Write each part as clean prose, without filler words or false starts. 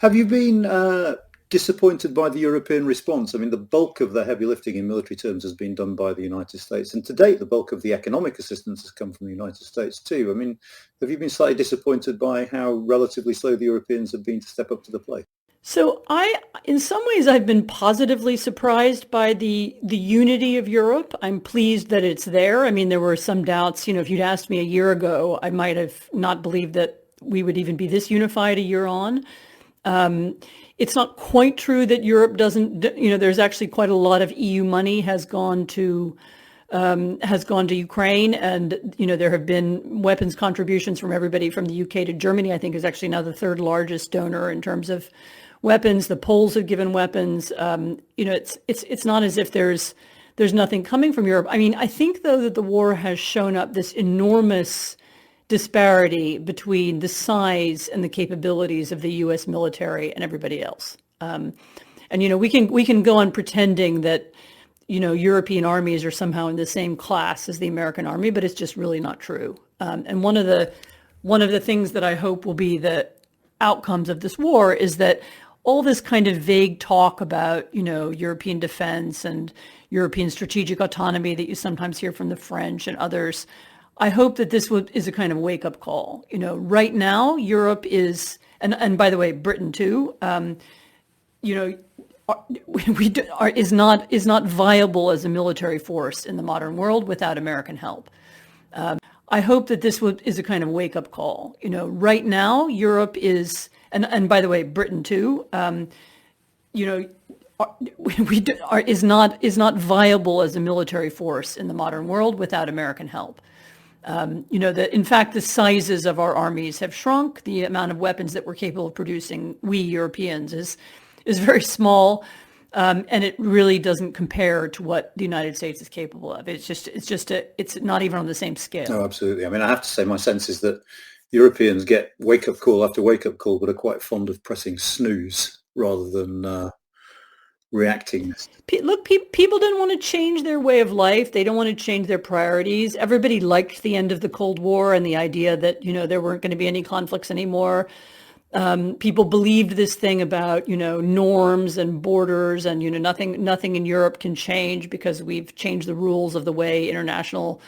Have you been disappointed by the European response? I mean, the bulk of the heavy lifting in military terms has been done by the United States, and to date, the bulk of the economic assistance has come from the United States too. I mean, have you been slightly disappointed by how relatively slow the Europeans have been to step up to the plate? In some ways, I've been positively surprised by the unity of Europe. I'm pleased that it's there. I mean, there were some doubts. If you'd asked me a year ago, I might have not believed that we would even be this unified a year on. It's not quite true that Europe doesn't. There's actually quite a lot of EU money has gone to Ukraine, and there have been weapons contributions from everybody from the UK to Germany. I think is actually now the third largest donor in terms of weapons. The Poles have given weapons. It's not as if there's nothing coming from Europe. I mean, I think though that the war has shown up this enormous disparity between the size and the capabilities of the U.S. military and everybody else. We can go on pretending that European armies are somehow in the same class as the American army, but it's just really not true. And one of the things that I hope will be the outcomes of this war is that all this kind of vague talk about, European defense and European strategic autonomy that you sometimes hear from the French and others, I hope that this is a kind of wake-up call. Right now, Europe is, and by the way, Britain too, is not viable as a military force in the modern world without American help. I hope that this is a kind of wake-up call. Right now, Europe is, and by the way, Britain too, is not viable as a military force in the modern world without American help. That in fact the sizes of our armies have shrunk. The amount of weapons that we're capable of producing, we Europeans, is very small, and it really doesn't compare to what the United States is capable of. It's not even on the same scale. No, absolutely. I mean, I have to say, my sense is that Europeans get wake-up call after wake-up call, but are quite fond of pressing snooze rather than reacting. Look, people didn't want to change their way of life. They don't want to change their priorities. Everybody liked the end of the Cold War and the idea that, there weren't going to be any conflicts anymore. People believed this thing about, norms and borders and, nothing in Europe can change because we've changed the rules of the way international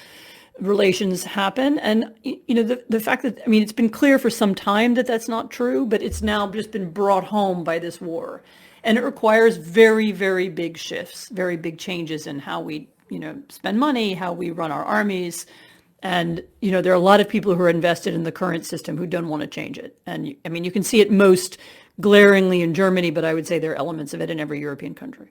relations happen. And, the fact that, it's been clear for some time that that's not true, but it's now just been brought home by this war. And it requires very, very big shifts, very big changes in how we, spend money, how we run our armies. And, there are a lot of people who are invested in the current system who don't want to change it. And, you can see it most glaringly in Germany, but I would say there are elements of it in every European country.